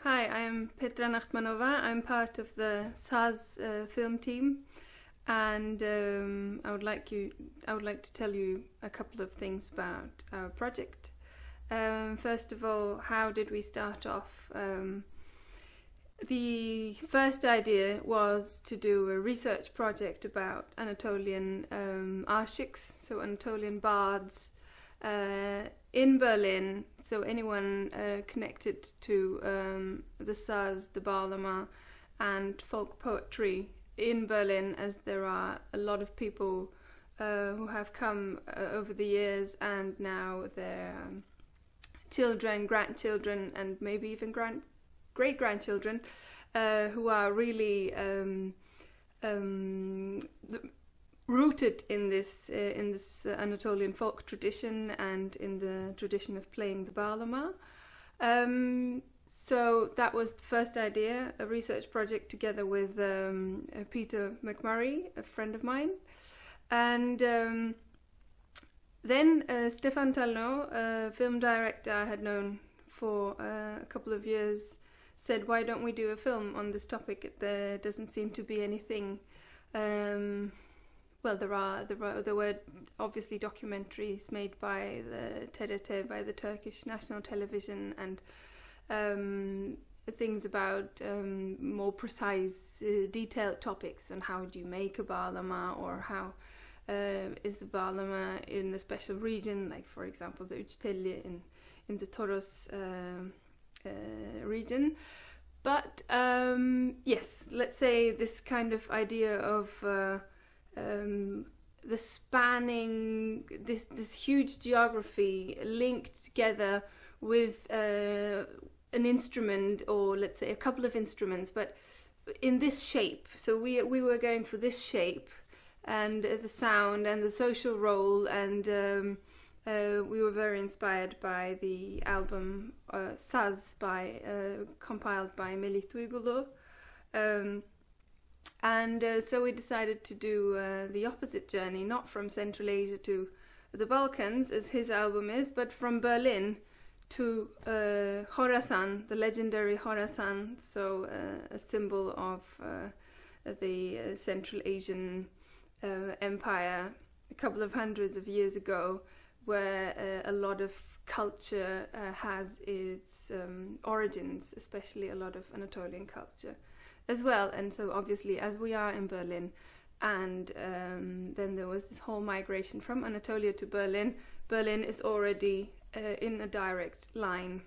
Hi, I'm Petra Nachtmanova. I'm part of the Saz film team, and I would like to tell you a couple of things about our project. First of all, how did we start off? The first idea was to do a research project about Anatolian ashiks, so Anatolian bards, in Berlin. So anyone connected to the Saz, the Bağlama, and folk poetry in Berlin, as there are a lot of people who have come over the years, and now their children, grandchildren, and maybe even great-grandchildren who are really rooted in this Anatolian folk tradition and in the tradition of playing the Bağlama. So that was the first idea, a research project together with Peter McMurray, a friend of mine. And then Stefan Talnot, a film director I had known for a couple of years, said, why don't we do a film on this topic? There doesn't seem to be anything. Well, there were obviously documentaries made by the TRT, by the Turkish national television, and things about more precise, detailed topics on how do you make a Bağlama, or how is a Bağlama in a special region, like for example the Üçtelli in the Toros region. But yes, let's say this kind of idea of the spanning this huge geography linked together with an instrument, or let's say a couple of instruments, but in this shape. So we were going for this shape and the sound and the social role, and we were very inspired by the album Saz compiled by Melih Duygulu. And so we decided to do the opposite journey, not from Central Asia to the Balkans, as his album is, but from Berlin to Khorasan, the legendary Khorasan, so a symbol of the Central Asian empire a couple of hundreds of years ago, where a lot of culture has its origins, especially a lot of Anatolian culture as well. And so obviously, as we are in Berlin, and then there was this whole migration from Anatolia to Berlin. Berlin is already in a direct line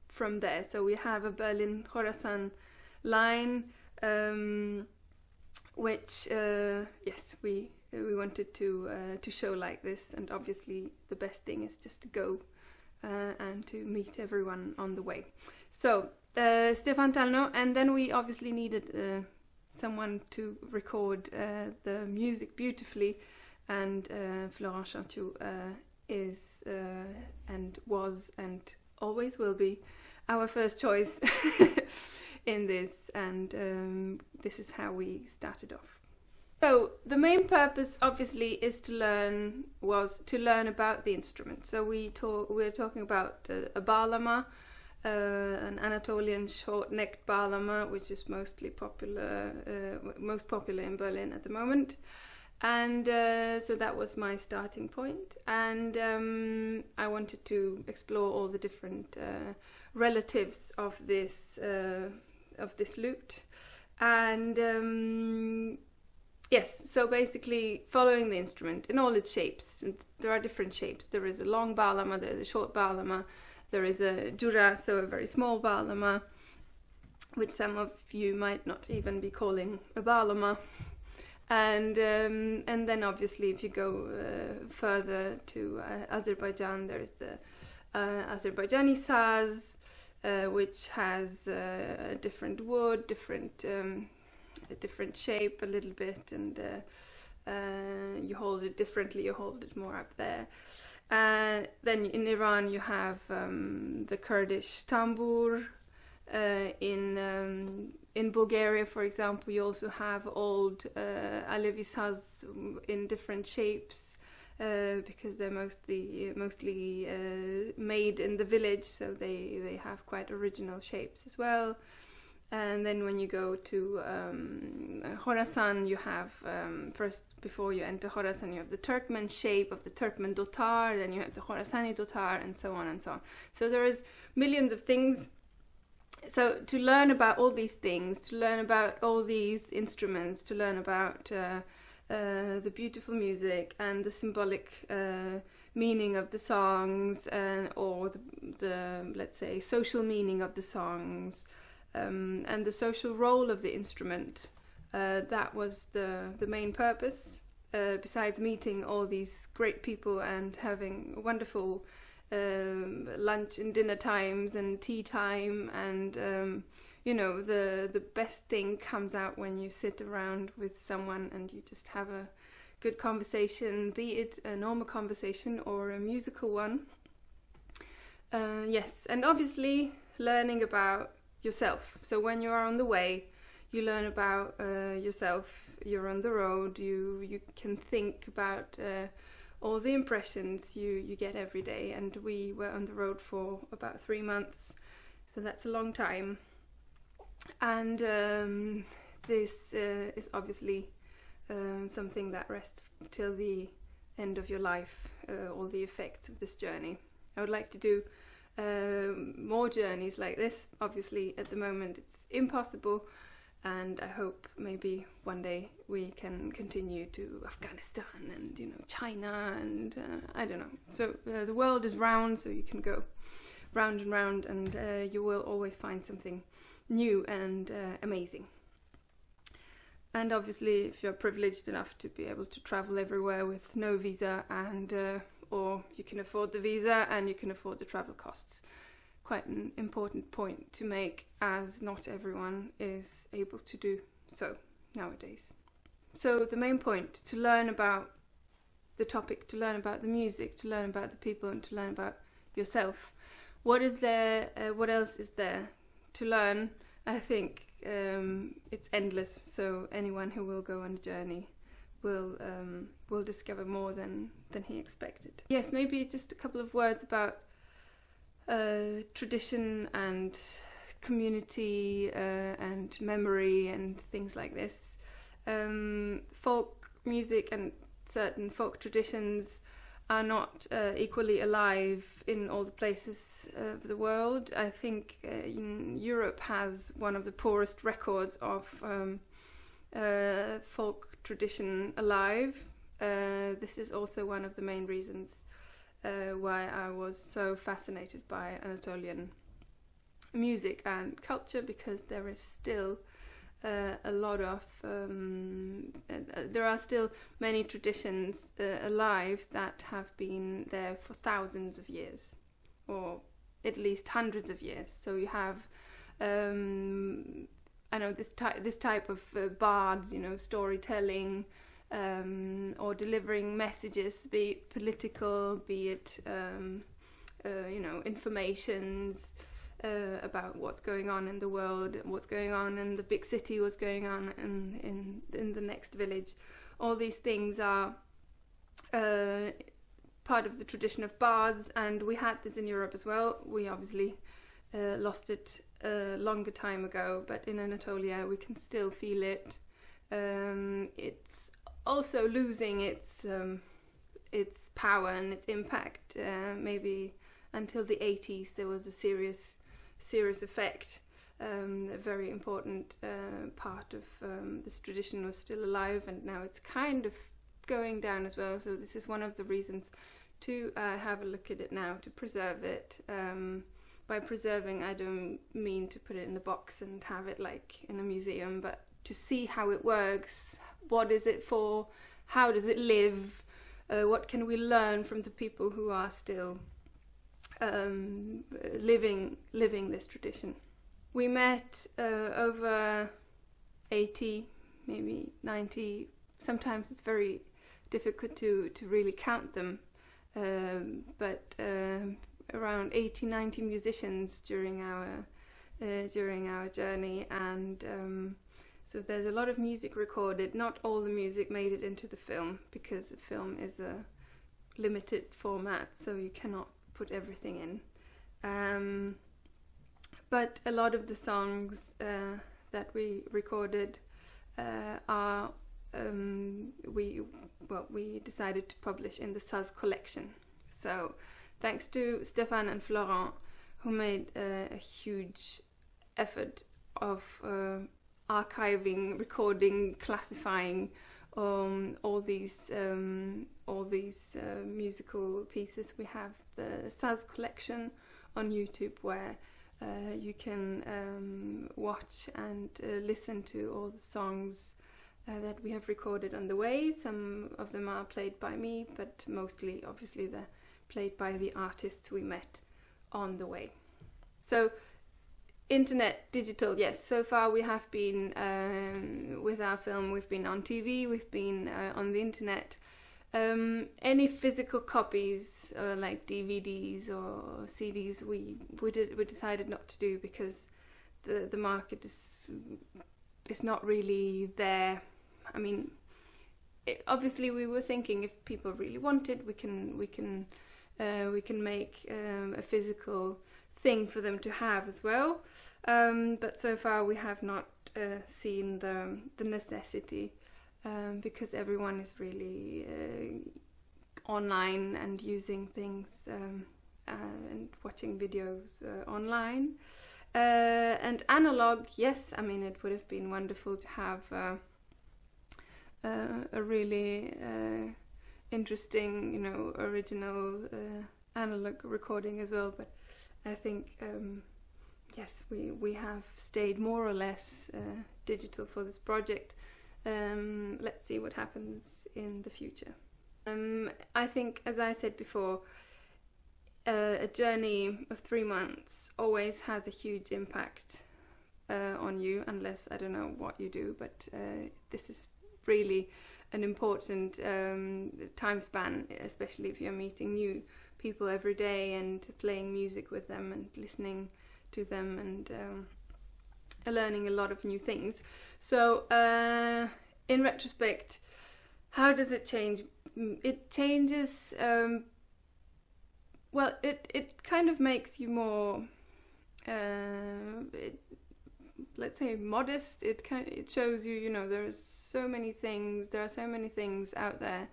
from there. So we have a Berlin-Khorasan line, which yes, we wanted to show like this. And obviously, the best thing is just to go and to meet everyone on the way. So Stefan Talnot, and then we obviously needed someone to record the music beautifully, and Florent Chantiou is and was and always will be our first choice in this, and this is how we started off. So the main purpose obviously was to learn about the instrument. So we're talking about a Bağlama, an Anatolian short-necked Bağlama, which is most popular in Berlin at the moment. And so that was my starting point. And I wanted to explore all the different relatives of this lute. And yes, so basically following the instrument in all its shapes. There are different shapes. There is a long Bağlama, there is a short Bağlama, there is a Jura, so a very small Bağlama, which some of you might not even be calling a Bağlama. And then obviously if you go further to Azerbaijan, there is the Azerbaijani Saz, which has a different wood, a different shape a little bit, and you hold it differently, you hold it more up there. Then in Iran you have the Kurdish tambur. In Bulgaria, for example, you also have old Alevi Saz in different shapes. because they're mostly made in the village, so they have quite original shapes as well. And then when you go to Khorasan, you have first, before you enter Khorasan, you have the Turkmen shape of the Turkmen dotar, then you have the Khorasani dotar, and so on and so on. So there is millions of things. So to learn about all these things, to learn about all these instruments, to learn about the beautiful music and the symbolic meaning of the songs, or the let's say social meaning of the songs, and the social role of the instrument. That was the main purpose, besides meeting all these great people and having wonderful lunch and dinner times and tea time. And you know, the best thing comes out when you sit around with someone and you just have a good conversation, be it a normal conversation or a musical one. Yes, and obviously learning about yourself. So when you are on the way, you learn about yourself. You're on the road. You can think about all the impressions you get every day. And we were on the road for about 3 months, so that's a long time. And this is obviously something that rests till the end of your life. All the effects of this journey. I would like to do more journeys like this. Obviously at the moment it's impossible, and I hope maybe one day we can continue to Afghanistan and, you know, China and I don't know. So the world is round, so you can go round and round, and you will always find something new and amazing. And obviously if you're privileged enough to be able to travel everywhere with no visa, and or you can afford the visa and you can afford the travel costs. Quite an important point to make, as not everyone is able to do so nowadays. So the main point, to learn about the topic, to learn about the music, to learn about the people, and to learn about yourself. What is there? What else is there to learn? I think it's endless. So anyone who will go on a journey will discover more than he expected. Yes, maybe just a couple of words about tradition and community and memory and things like this. Folk music and certain folk traditions are not equally alive in all the places of the world. I think Europe has one of the poorest records of folk tradition alive. This is also one of the main reasons why I was so fascinated by Anatolian music and culture, because there is still a lot of there are still many traditions alive that have been there for thousands of years, or at least hundreds of years. So you have I know this type of bards, you know, storytelling, or delivering messages, be it political, be it you know, informations about what's going on in the world, what's going on in the big city, what's going on in the next village. All these things are part of the tradition of bards, and we had this in Europe as well. We obviously lost it a longer time ago, but in Anatolia we can still feel it. It's also losing its power and its impact. Maybe until the 80s there was a serious effect. A very important part of this tradition was still alive, and now it's kind of going down as well. So this is one of the reasons to have a look at it now, to preserve it. By preserving, I don't mean to put it in a box and have it like in a museum, but to see how it works. What is it for? How does it live? What can we learn from the people who are still living this tradition? We met over 80, maybe 90. Sometimes it's very difficult to really count them, but around 80, 90 musicians during our journey, and so there's a lot of music recorded. Not all the music made it into the film, because the film is a limited format, so you cannot put everything in. But a lot of the songs that we recorded we decided to publish in the Saz collection. So thanks to Stéphane and Florent, who made a huge effort of archiving, recording, classifying all these musical pieces. We have the Saz collection on YouTube, where you can watch and listen to all the songs that we have recorded on the way. Some of them are played by me, but mostly, obviously, they're played by the artists we met on the way. So, internet, digital, yes. So far we have been, with our film, we've been on TV, we've been on the internet. Any physical copies, like DVDs or CDs, we decided not to do, because the market is not really there. I mean, obviously we were thinking if people really want it, we can make a physical thing for them to have as well. But so far we have not seen the necessity, because everyone is really online and using things and watching videos online. And analog, yes, I mean, it would have been wonderful to have a really interesting, original analog recording as well. But I think, yes, we have stayed more or less digital for this project. Let's see what happens in the future. I think, as I said before, a journey of 3 months always has a huge impact on you, unless I don't know what you do, but this is really an important time span, especially if you're meeting new people every day and playing music with them and listening to them and learning a lot of new things. So in retrospect, how does it change? It changes, well, it kind of makes you more, let's say, modest. It shows you, there are so many things out there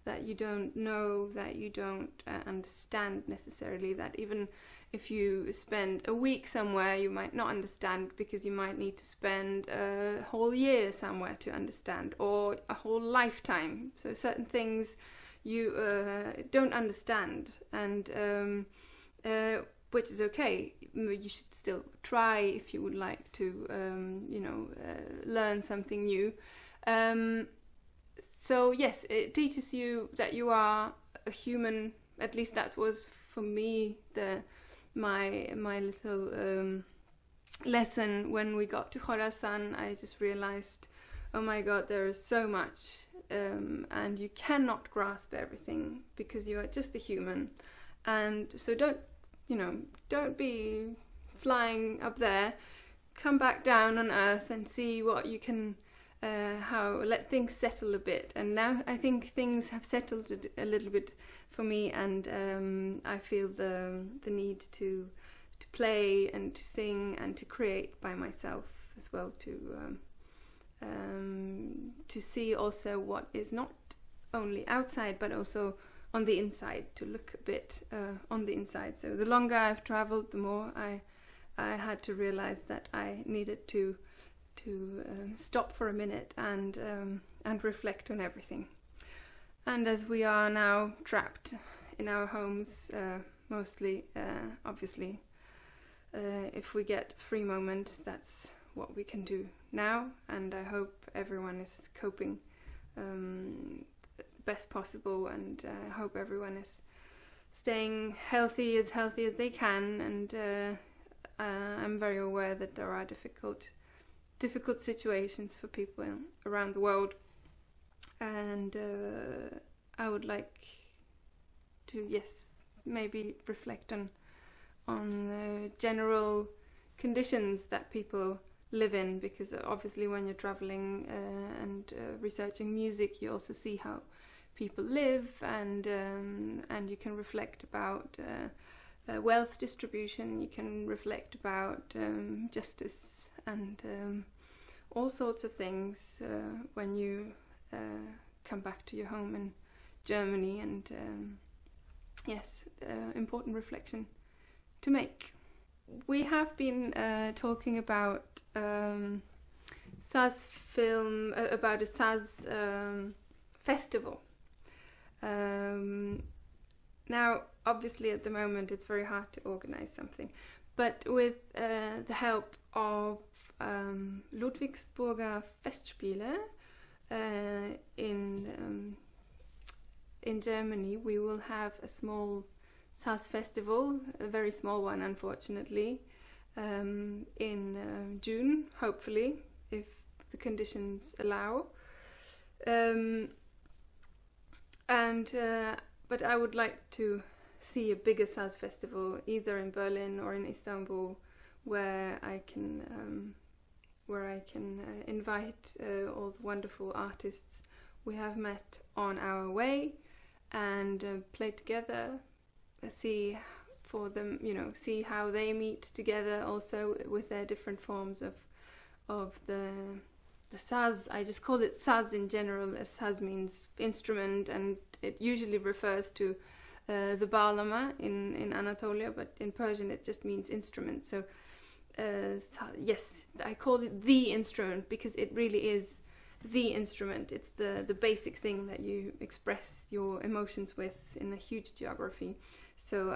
that you don't know, that you don't understand necessarily, that even if you spend a week somewhere, you might not understand, because you might need to spend a whole year somewhere to understand, or a whole lifetime. So certain things you don't understand, and which is okay. You should still try if you would like to, learn something new. So yes, it teaches you that you are a human. At least that was for me my little lesson when we got to Khorasan. I just realized, oh my God, there is so much, and you cannot grasp everything because you are just a human. And so don't be flying up there. Come back down on Earth and see what you can. Let things settle a bit. And now I think things have settled a little bit for me, and I feel the need to play and to sing and to create by myself as well, to see also what is not only outside but also on the inside, to look a bit on the inside. So the longer I've traveled, the more I had to realize that I needed to stop for a minute and reflect on everything. And as we are now trapped in our homes, mostly, obviously, if we get a free moment, that's what we can do now. And I hope everyone is coping the best possible, and I hope everyone is staying healthy as they can. And I'm very aware that there are difficult situations for people around the world, and I would like to, maybe reflect on the general conditions that people live in, because obviously when you're traveling and researching music, you also see how people live, and you can reflect about wealth distribution. You can reflect about justice and all sorts of things when you come back to your home in Germany, and yes, important reflection to make. We have been talking about Saz film, about a Saz festival. Now, obviously at the moment it's very hard to organize something, but with the help of Ludwigsburger Festspiele in Germany, we will have a small Saz festival, a very small one unfortunately, in June, hopefully, if the conditions allow. But I would like to see a bigger Saz festival, either in Berlin or in Istanbul, where I can invite all the wonderful artists we have met on our way, and play together, see for them, see how they meet together, also with their different forms of the Saz. I just call it Saz in general, as Saz means instrument, and it usually refers to the bağlama in Anatolia, but in Persian it just means instrument. So yes, I call it the instrument because it really is the instrument. It's the basic thing that you express your emotions with in a huge geography. So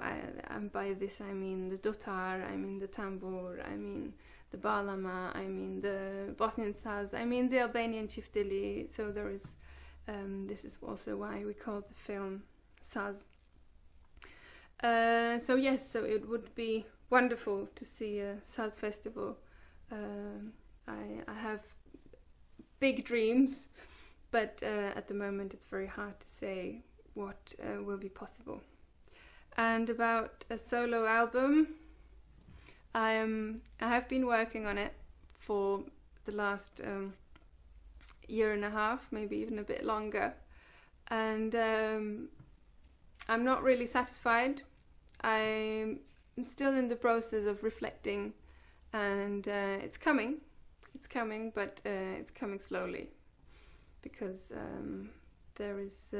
by this I mean the dotar, I mean the tambur, I mean the bağlama, I mean the Bosnian Saz, I mean the Albanian çifteli. So there is, this is also why we call the film Saz. So yes, so it would be wonderful to see a Saz festival. I have big dreams, but at the moment it's very hard to say what will be possible. And about a solo album, I have been working on it for the last year and a half, maybe even a bit longer, and I'm not really satisfied. I'm still in the process of reflecting, and it's coming, but it's coming slowly, because there is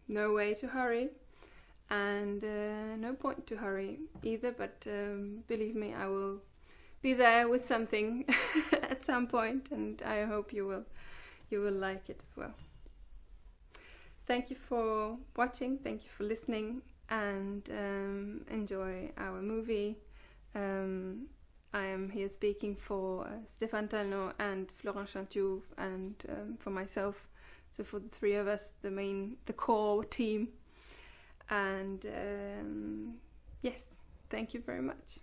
no way to hurry, and no point to hurry either, but believe me, I will be there with something at some point, and I hope you will like it as well. Thank you for watching, thank you for listening, and enjoy our movie. I am here speaking for Stéphane Tallenaud and Florent Chantelouve, and for myself, so for the three of us, the core team. And yes, thank you very much.